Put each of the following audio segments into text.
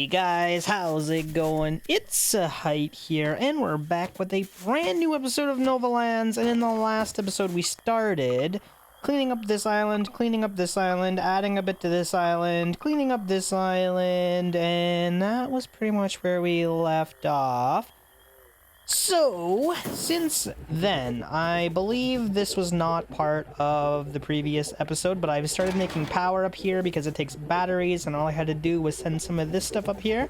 Hey guys, how's it going? It's Zahait here, and we're back with a brand new episode of Novalands. And in the last episode, we started cleaning up this island, adding a bit to this island, cleaning up this island, and that was pretty much where we left off. So, since then, I believe this was not part of the previous episode, but I've started making power up here because it takes batteries, and all I had to do was send some of this stuff up here.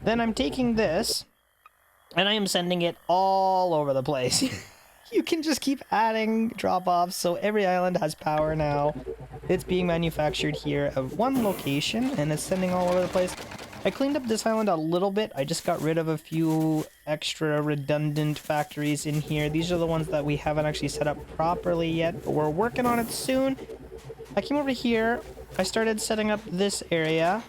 Then I'm taking this, and I am sending it all over the place. You can just keep adding drop-offs, so every island has power now. It's being manufactured here at one location, and it's sending all over the place. I cleaned up this island a little bit. I just got rid of a few extra redundant factories in here. These are the ones that we haven't actually set up properly yet, but we're working on it soon. I came over here. I started setting up this area.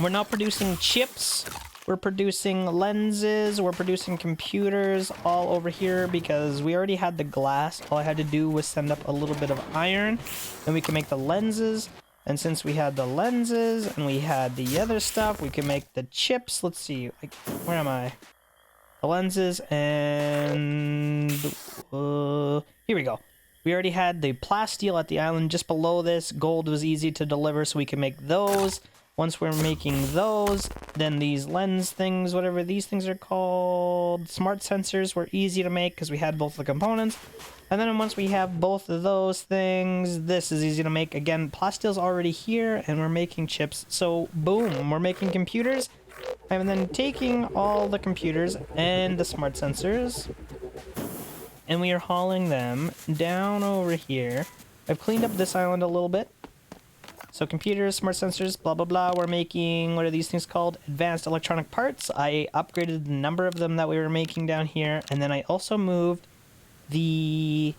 We're now producing chips. We're producing lenses. We're producing computers all over here because we already had the glass. All I had to do was send up a little bit of iron, and we can make the lenses. And since we had the lenses and we had the other stuff, we can make the chips. Let's see, like, where am I? The lenses and here we go. We already had the plasteel at the island just below this. Gold was easy to deliver, so we can make those. Once we're making those, then these lens things, whatever these things are called, smart sensors, were easy to make because we had both the components. And then once we have both of those things, this is easy to make. Again, plastile's already here, and we're making chips. So, boom, we're making computers. I'm then taking all the computers and the smart sensors, and we are hauling them down over here. I've cleaned up this island a little bit. So computers, smart sensors, blah, blah, blah. We're making, what are these things called? Advanced electronic parts. I upgraded the number of them that we were making down here. And then I also moved the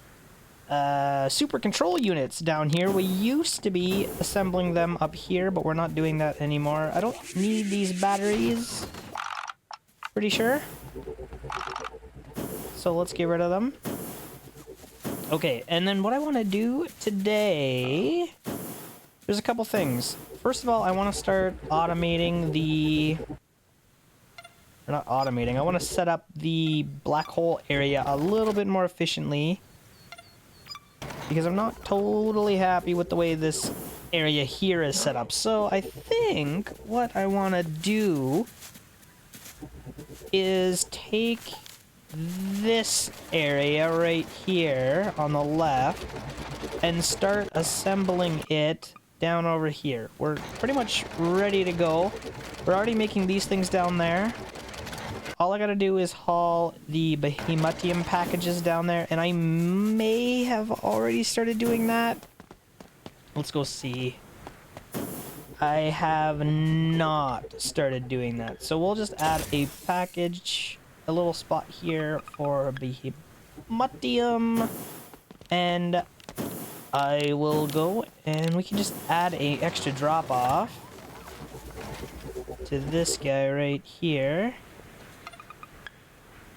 super control units down here. We used to be assembling them up here, but we're not doing that anymore. I don't need these batteries. Pretty sure. So let's get rid of them. Okay, and then what I want to do today... There's a couple things. First of all, I want to start automating the... Or not automating. I want to set up the black hole area a little bit more efficiently. Because I'm not totally happy with the way this area here is set up. So I think what I want to do is take this area right here on the left and start assembling it down over here. We're pretty much ready to go. We're already making these things down there. All I gotta do is haul the Behemotium packages down there, and I may have already started doing that. Let's go see. I have not started doing that. So we'll just add a package, a little spot here for Behemotium, and I will go and we can just add a extra drop off to this guy right here.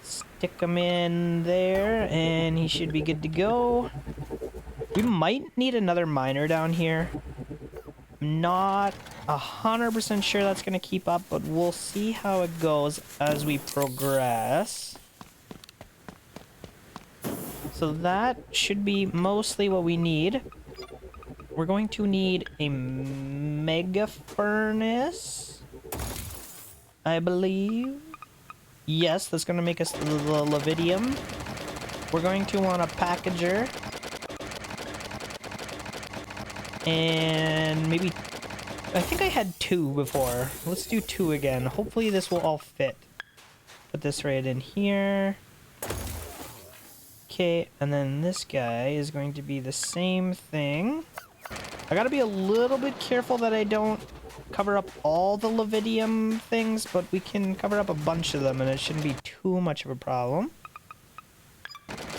Stick him in there and he should be good to go. We might need another miner down here. I'm not 100% sure that's going to keep up, but we'll see how it goes as we progress. So that should be mostly what we need. We're going to need a mega furnace, I believe. Yes, that's going to make us the Levidium. We're going to want a packager. And maybe... I think I had 2 before. Let's do 2 again. Hopefully this will all fit. Put this right in here. Okay, and then this guy is going to be the same thing. I gotta be a little bit careful that I don't cover up all the Levidium things, but we can cover up a bunch of them and it shouldn't be too much of a problem.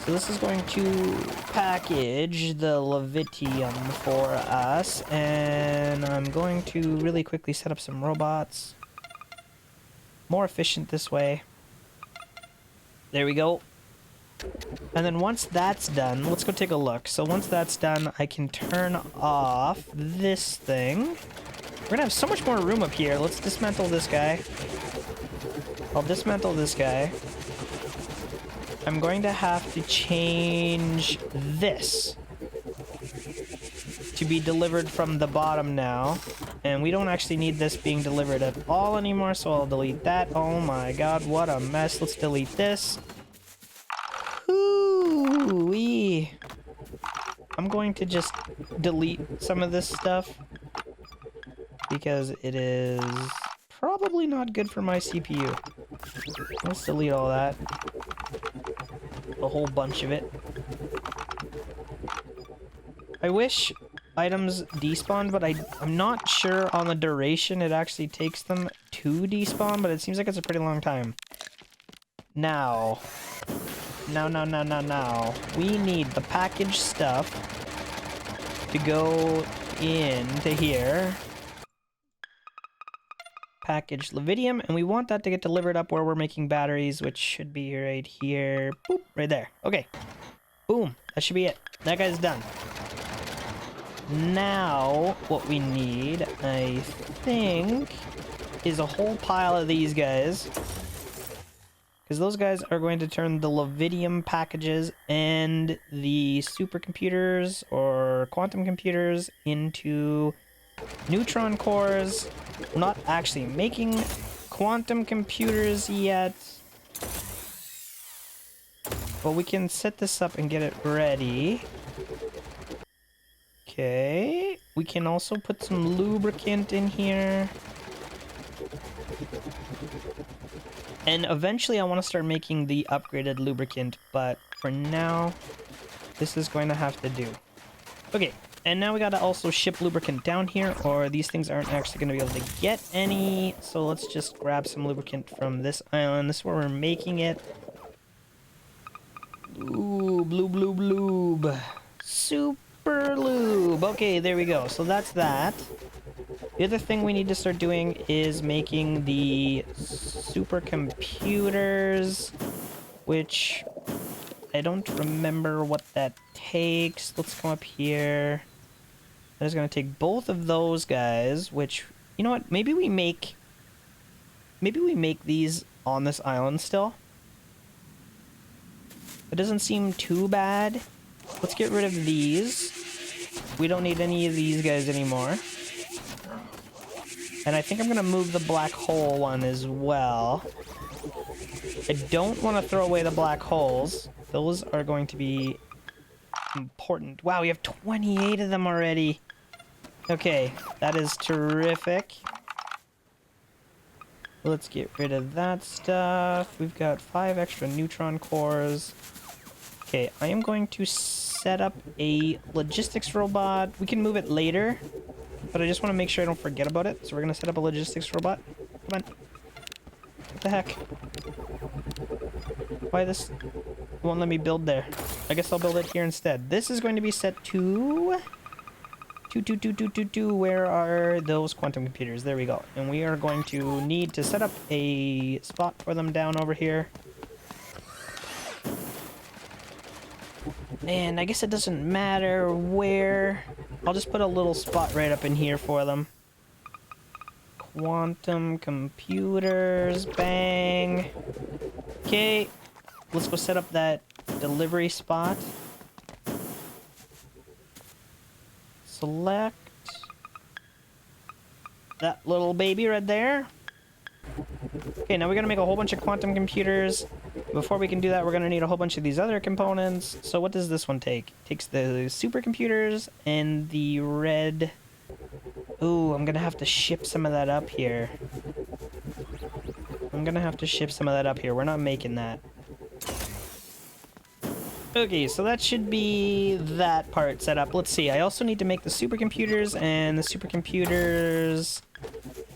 So this is going to package the Levitium for us, and I'm going to really quickly set up some robots. More efficient this way. There we go. And then once that's done, let's go take a look. So once that's done, I can turn off this thing. We're gonna have so much more room up here. Let's dismantle this guy. I'll dismantle this guy. I'm going to have to change this to be delivered from the bottom now. And we don't actually need this being delivered at all anymore, so I'll delete that. Oh my god, what a mess. Let's delete this. Ooh-wee. I'm going to just delete some of this stuff because it is probably not good for my CPU. Let's delete all that. A whole bunch of it. I wish items despawn, but I'm not sure on the duration it actually takes them to despawn, but it seems like it's a pretty long time. Now, we need the packaged stuff to go into here. Packaged Levidium, and we want that to get delivered up where we're making batteries, which should be right here. Boop, right there. Okay. Boom. That should be it. That guy's done. Now, what we need, I think, is a whole pile of these guys. Because those guys are going to turn the Levidium packages and the supercomputers or quantum computers into neutron cores. We're not actually making quantum computers yet, but we can set this up and get it ready. Okay, we can also put some lubricant in here. And eventually I want to start making the upgraded lubricant, but for now, this is going to have to do. Okay, and now we gotta also ship lubricant down here, or these things aren't actually going to be able to get any. So let's just grab some lubricant from this island. This is where we're making it. Lube, lube, lube, lube. Super lube. Okay, there we go. So that's that. The other thing we need to start doing is making the supercomputers, which I don't remember what that takes. Let's come up here. That is going to take both of those guys, which, you know what, maybe we make these on this island still. It doesn't seem too bad. Let's get rid of these. We don't need any of these guys anymore. And I think I'm going to move the black hole one as well. I don't want to throw away the black holes. Those are going to be important. Wow, we have 28 of them already. Okay, that is terrific. Let's get rid of that stuff. We've got 5 extra neutron cores. Okay, I am going to set up a logistics robot. We can move it later, but I just want to make sure I don't forget about it. So we're going to set up a logistics robot. Come on. What the heck? Why this won't let me build there? I guess I'll build it here instead. This is going to be set to... Where are those quantum computers? There we go. And we are going to need to set up a spot for them down over here. And I guess it doesn't matter where. I'll just put a little spot right up in here for them. Quantum computers. Bang. Okay. Let's go set up that delivery spot. Select that little baby right there. Okay, now we're gonna make a whole bunch of quantum computers. Before we can do that, we're gonna need a whole bunch of these other components. So what does this one take? It takes the supercomputers and the red... Ooh, I'm gonna have to ship some of that up here. We're not making that. Okay, so that should be that part set up. Let's see, I also need to make the supercomputers, and the supercomputers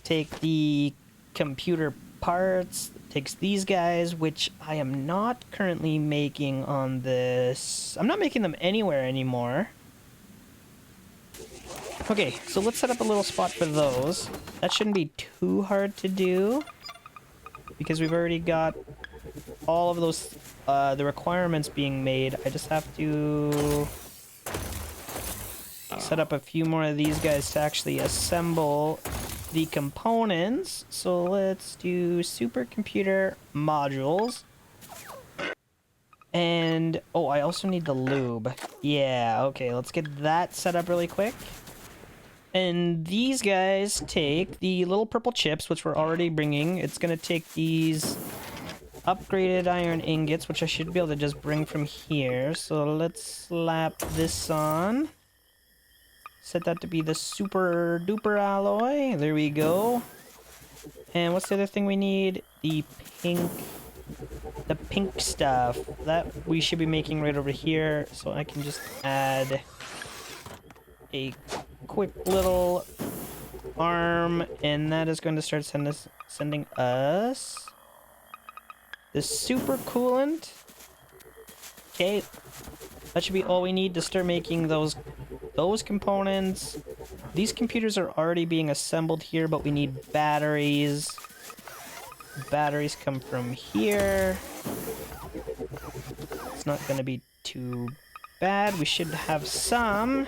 take the computer parts, takes these guys, which I am not currently making on this. I'm not making them anywhere anymore. Okay, so let's set up a little spot for those. That shouldn't be too hard to do, because we've already got all of those the requirements being made. I just have to set up a few more of these guys to actually assemble the components. So let's do supercomputer modules. And, oh, I also need the lube. Yeah, okay, let's get that set up really quick. And these guys take the little purple chips, which we're already bringing. It's gonna take these upgraded iron ingots, which I should be able to just bring from here. So let's slap this on. Set that to be the super duper alloy. There we go. And what's the other thing we need? The pink stuff. That we should be making right over here. So I can just add a quick little arm, and that is going to start sending us the super coolant. Okay, that should be all we need to start making those components. These computers are already being assembled here, but we need batteries. Batteries come from here. It's not going to be too bad. We should have some.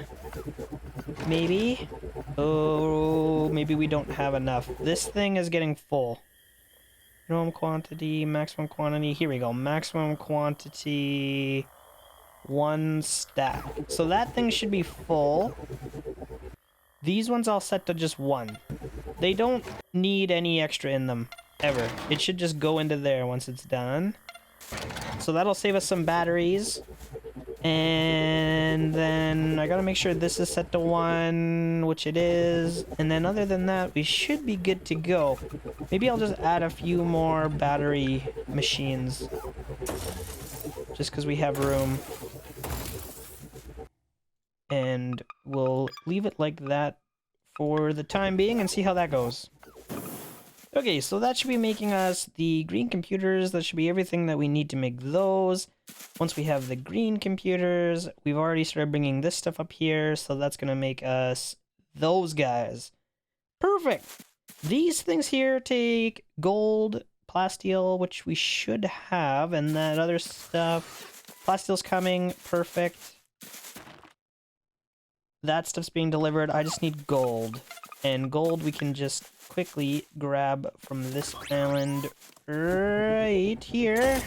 Maybe. Oh, maybe we don't have enough. This thing is getting full. Minimum quantity, maximum quantity. Here we go. Maximum quantity. 1 stack. So that thing should be full. These ones I'll set to just 1. They don't need any extra in them. Ever. It should just go into there once it's done. So that'll save us some batteries. And then I gotta make sure this is set to 1, which it is. And then other than that, we should be good to go. Maybe I'll just add a few more battery machines. Just because we have room. And we'll leave it like that for the time being and see how that goes. Okay, so that should be making us the green computers. That should be everything that we need to make those. Once we have the green computers, we've already started bringing this stuff up here, so that's going to make us those guys. Perfect! These things here take gold, plasteel, which we should have, and that other stuff. Plasteel's coming, perfect. That stuff's being delivered. I just need gold. And gold we can just quickly grab from this island right here.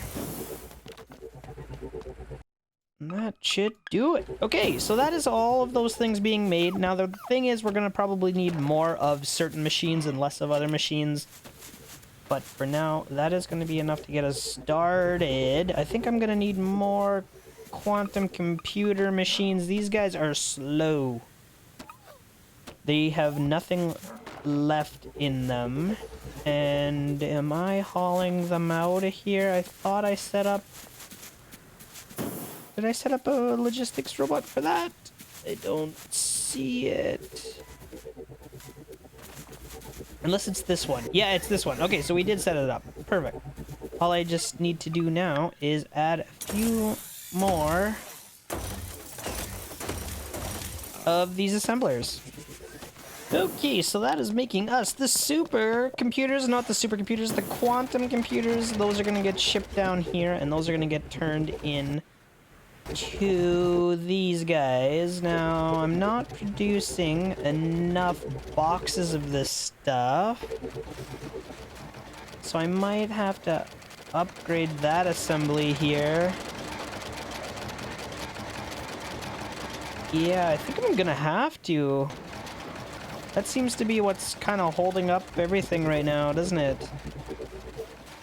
And that should do it. Okay, so that is all of those things being made. Now the thing is, we're going to probably need more of certain machines and less of other machines. But for now, that is going to be enough to get us started. I think I'm going to need more quantum computer machines. These guys are slow. They have nothing left in them. And am I hauling them out of here? I thought I set up... Did I set up a logistics robot for that? I don't see it. Unless it's this one. Yeah, it's this one. Okay, so we did set it up. Perfect. All I just need to do now is add a few more of these assemblers. Okay, so that is making us the super computers, not the supercomputers, the quantum computers. Those are going to get shipped down here, and those are going to get turned in to these guys. Now, I'm not producing enough boxes of this stuff, so I might have to upgrade that assembly here. Yeah, I think I'm gonna have to. That seems to be what's kind of holding up everything right now, doesn't it?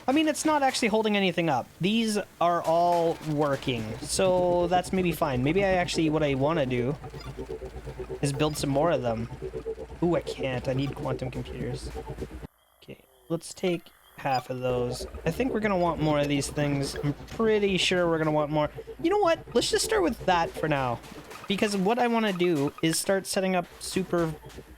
I mean, it's not actually holding anything up. These are all working, so that's maybe fine. Maybe what I want to do is build some more of them. Ooh, I can't. I need quantum computers. Okay, let's take half of those. I think we're going to want more of these things. I'm pretty sure we're going to want more. You know what? Let's just start with that for now. Because what I want to do is start setting up super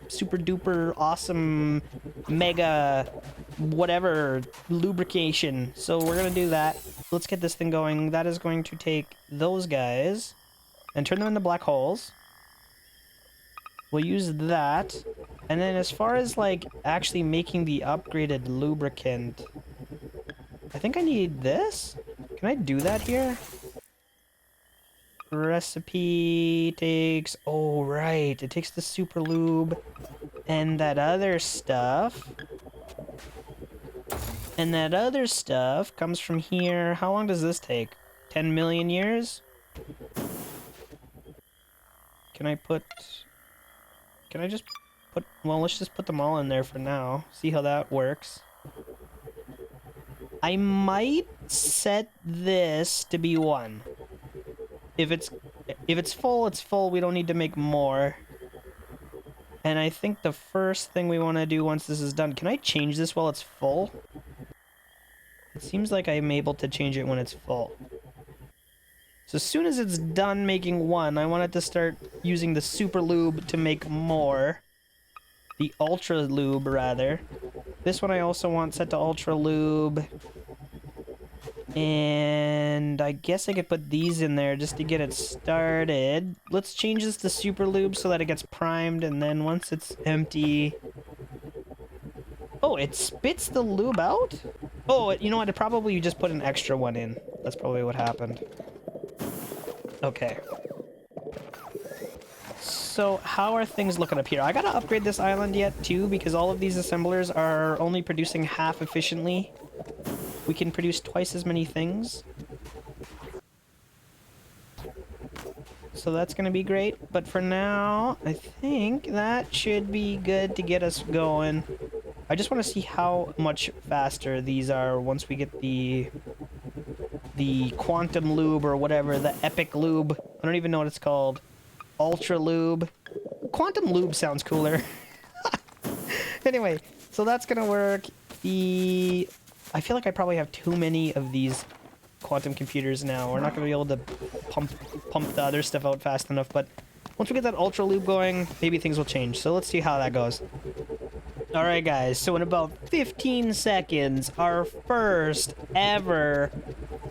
duper awesome mega whatever lubrication. So we're gonna do that. Let's get this thing going. That is going to take those guys and turn them into black holes. We'll use that. And then as far as like actually making the upgraded lubricant, I think I need this. Can I do that here? recipe takes... Oh, right. It takes the super lube and that other stuff. And that other stuff comes from here. How long does this take? 10 million years? Can I just put... Well, let's just put them all in there for now. See how that works. I might set this to be 1. If it's full, it's full. We don't need to make more. And I think the first thing we want to do once this is done... Can I change this while it's full? It seems like I'm able to change it when it's full. So as soon as it's done making 1, I want it to start using the super lube to make more. The ultra lube, rather. This one I also want set to ultra lube. And I guess I could put these in there just to get it started. Let's change this to super lube so that it gets primed, and then once it's empty... Oh, it spits the lube out? Oh, you know what? It probably just put an extra one in. That's probably what happened. Okay. So, how are things looking up here? I gotta upgrade this island yet, too, because all of these assemblers are only producing half efficiently. We can produce twice as many things. So that's gonna be great. But for now, I think that should be good to get us going. I just want to see how much faster these are once we get the quantum lube or whatever, the epic lube. I don't even know what it's called. Ultra lube. Quantum lube sounds cooler. Anyway, so that's gonna work. I feel like I probably have too many of these quantum computers now. We're not gonna be able to pump the other stuff out fast enough, but once we get that ultra lube going, maybe things will change. So let's see how that goes. Alright guys, so in about 15 seconds, our first ever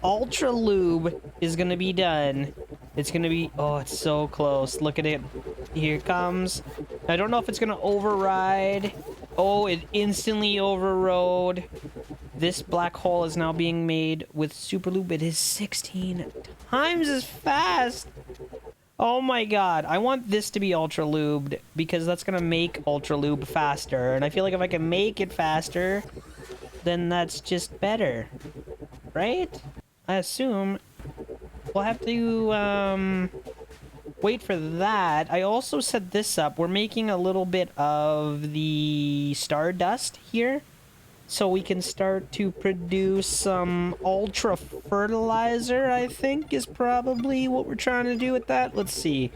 ultra lube is gonna be done. It's gonna be... Oh, it's so close. Look at it. Here it comes. I don't know if it's gonna override. Oh, it instantly overrode. This black hole is now being made with super lube. It is 16 times as fast. Oh my god, I want this to be ultra lubed because that's gonna make ultra lube faster. And I feel like if I can make it faster, then that's just better. Right? I assume we'll have to wait for that. I also set this up. We're making a little bit of the stardust here, so we can start to produce some ultra fertilizer, I think, is probably what we're trying to do with that. Let's see.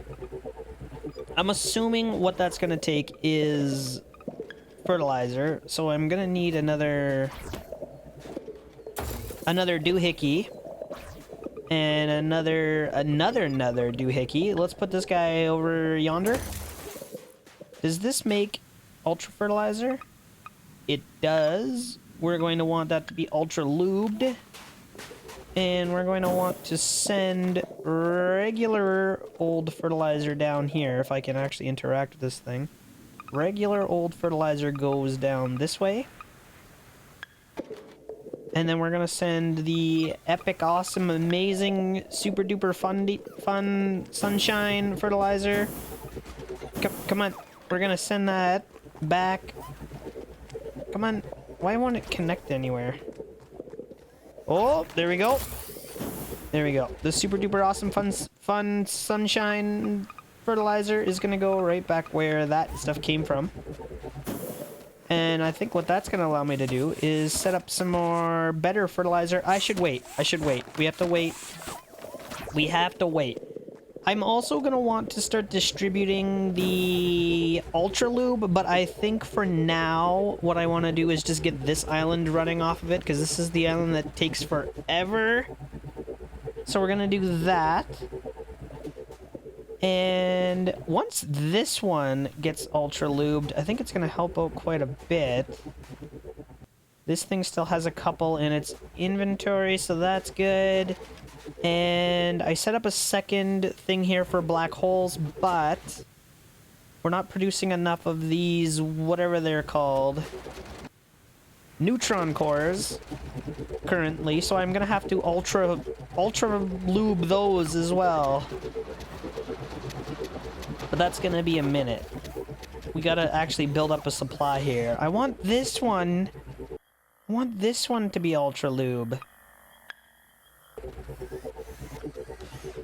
I'm assuming what that's going to take is fertilizer, so I'm going to need another doohickey. And another doohickey. Let's put this guy over yonder. Does this make ultra fertilizer? It does. We're going to want that to be ultra lubed. And we're going to want to send regular old fertilizer down here, if I can actually interact with this thing. Regular old fertilizer goes down this way. And then we're going to send the epic, awesome, amazing, super duper fun sunshine fertilizer. Come on. We're going to send that back. Come on. Why won't it connect anywhere? Oh, there we go. There we go. The super duper awesome fun sunshine fertilizer is going to go right back where that stuff came from. And I think what that's going to allow me to do is set up some more better fertilizer. I should wait. We have to wait. We have to wait. I'm also going to want to start distributing the Ultra Lube, but I think for now, what I want to do is just get this island running off of it, because this is the island that takes forever. So we're going to do that. And once this one gets ultra lubed, I think it's going to help out quite a bit. This thing still has a couple in its inventory, so that's good. And I set up a second thing here for black holes, but we're not producing enough of these, whatever they're called. neutron cores currently, so I'm gonna have to ultra lube those as well. But that's gonna be a minute. We gotta actually build up a supply here. I want this one. I want this one to be ultra lube.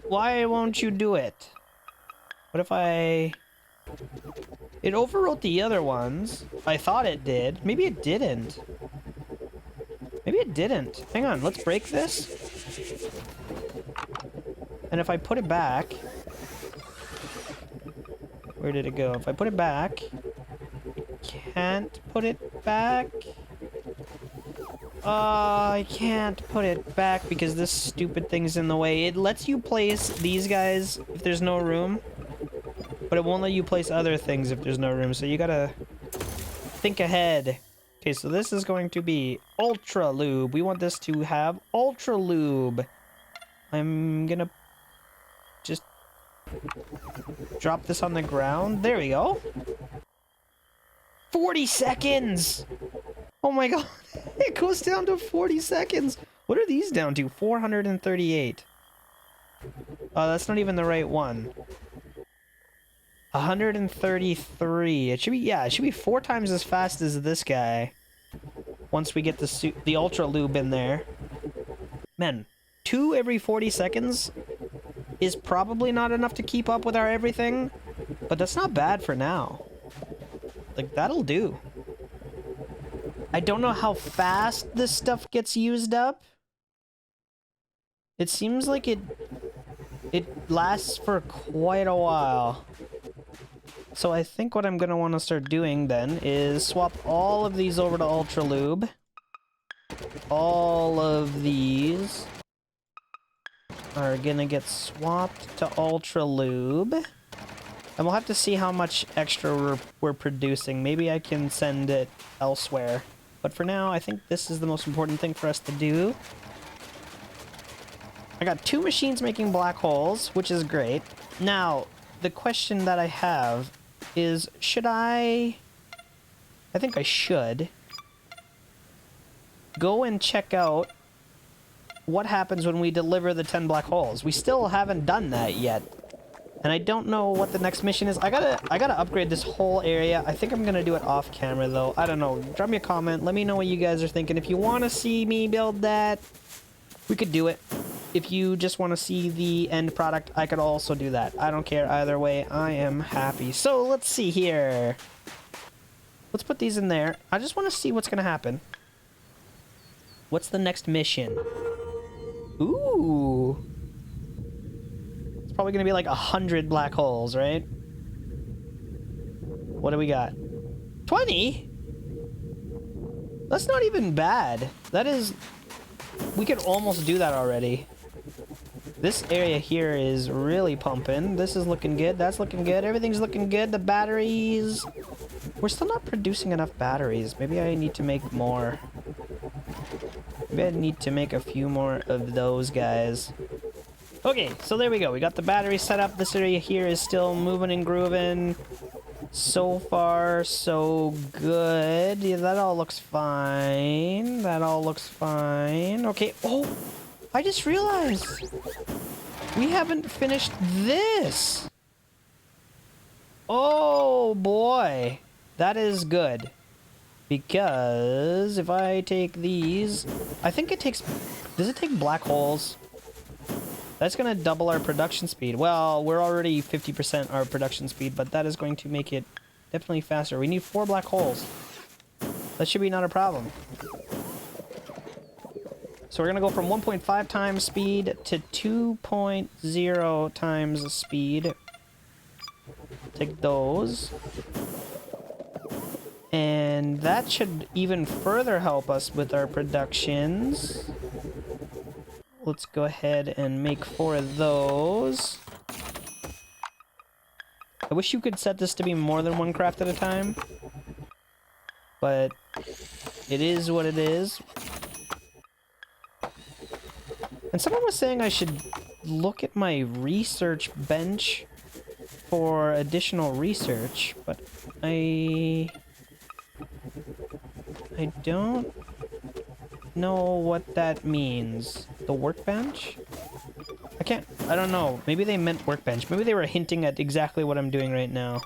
Why won't you do it? What if I... It overwrote the other ones. I thought it did. Maybe it didn't. Maybe it didn't. Hang on, let's break this. And if I put it back... Where did it go? If I put it back... Can't put it back... I can't put it back because this stupid thing's in the way. It lets you place these guys if there's no room, but it won't let you place other things if there's no room, so you gotta think ahead. Okay, so this is going to be ultra lube. We want this to have ultra lube. I'm gonna just drop this on the ground. There we go. 40 seconds! Oh my god, it goes down to 40 seconds. What are these down to? 438. Oh, that's not even the right one. 133. It should be, yeah, it should be 4 times as fast as this guy. Once we get the ultra lube in there. Man, 2 every 40 seconds is probably not enough to keep up with our everything, but that's not bad for now. Like, that'll do. I don't know how fast this stuff gets used up. It seems like it lasts for quite a while. So I think what I'm gonna want to start doing then is swap all of these over to Ultra Lube. All of these are gonna get swapped to Ultra Lube. And we'll have to see how much extra we're producing. Maybe I can send it elsewhere. But for now, I think this is the most important thing for us to do. I got 2 machines making black holes, which is great. Now, the question that I have is, should I think I should go and check out what happens when we deliver the 10 black holes. We still haven't done that yet. And I don't know what the next mission is. I gotta upgrade this whole area. I think I'm gonna do it off camera though. I don't know. Drop me a comment. Let me know what you guys are thinking. If you want to see me build that, we could do it. If you just want to see the end product, I could also do that. I don't care either way. I am happy. So let's see here. Let's put these in there. I just want to see what's gonna happen. What's the next mission? Ooh. Probably gonna be like 100 black holes, right? What do we got? 20? That's not even bad. That is... We could almost do that already. This area here is really pumping. This is looking good. That's looking good. Everything's looking good. The batteries... We're still not producing enough batteries. Maybe I need to make more. Maybe I need to make a few more of those guys. Okay, so there we go. We got the battery set up. This area here is still moving and grooving. So far, so good. Yeah, that all looks fine. That all looks fine. Okay. Oh, I just realized we haven't finished this. Oh, boy. That is good. Because if I take these... I think it takes... Does it take black holes? That's going to double our production speed. Well, we're already 50% our production speed, but that is going to make it definitely faster. We need 4 black holes. That should be not a problem. So we're going to go from 1.5 times speed to 2.0 times speed. Take those. And that should even further help us with our productions. Let's go ahead and make 4 of those. I wish you could set this to be more than 1 craft at a time. But it is what it is. And someone was saying I should look at my research bench for additional research, but I don't know what that means. The workbench? I don't know. Maybe they meant workbench. Maybe they were hinting at exactly what I'm doing right now.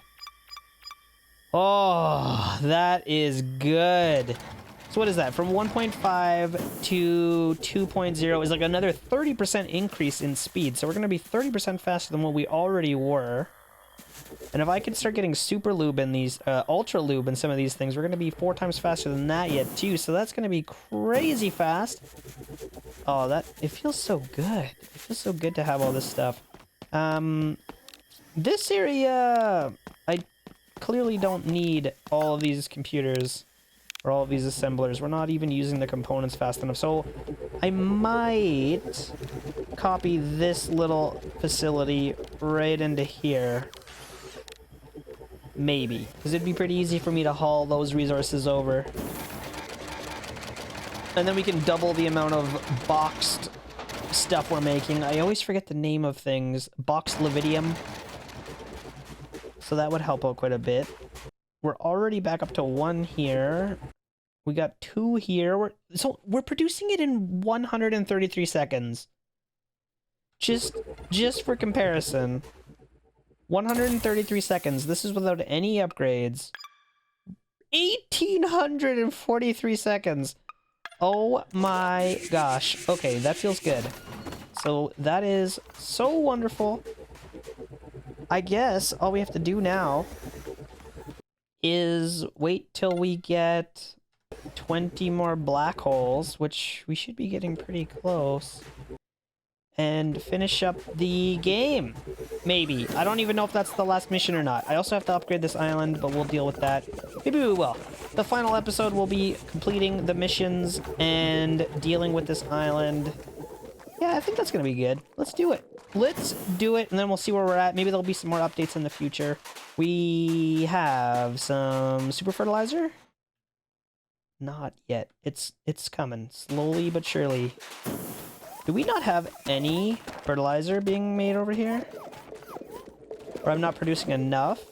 Oh, that is good. So what is that? From 1.5 to 2.0 is like another 30% increase in speed. So we're going to be 30% faster than what we already were. And if I could start getting super lube in these, ultra lube in some of these things, we're going to be 4 times faster than that yet too. So that's going to be crazy fast. Oh, it feels so good. It feels so good to have all this stuff. This area, I clearly don't need all of these computers or all of these assemblers. We're not even using the components fast enough. So I might copy this little facility right into here. Maybe, because it'd be pretty easy for me to haul those resources over. And then we can double the amount of boxed stuff we're making. I always forget the name of things. Boxed Lividium. So that would help out quite a bit. We're already back up to 1 here. We got 2 here. So we're producing it in 133 seconds. Just for comparison. 133 seconds. This is without any upgrades. 1,843 seconds. Oh my gosh. Okay, that feels good. So that is so wonderful. I guess all we have to do now is wait till we get 20 more black holes, which we should be getting pretty close, and finish up the game. Maybe. I don't even know if that's the last mission or not. I also have to upgrade this island, but we'll deal with that. Maybe we will. The final episode will be completing the missions and dealing with this island. Yeah, I think that's gonna be good. Let's do it. Let's do it, and then we'll see where we're at. Maybe there'll be some more updates in the future. We have some super fertilizer. Not yet. It's coming. Slowly but surely. Do we not have any fertilizer being made over here? Or I'm not producing enough?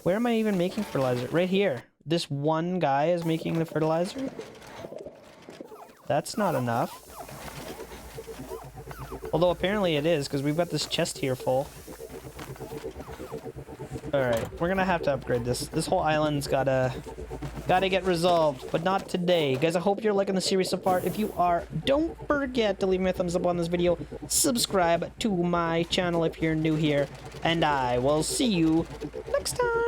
Where am I even making fertilizer? Right here. This one guy is making the fertilizer? That's not enough. Although apparently it is, because we've got this chest here full. Alright, we're gonna have to upgrade this. This whole island's gotta get resolved, but not today. Guys, I hope you're liking the series so far. If you are, don't forget to leave me a thumbs up on this video. Subscribe to my channel if you're new here. And I will see you next time.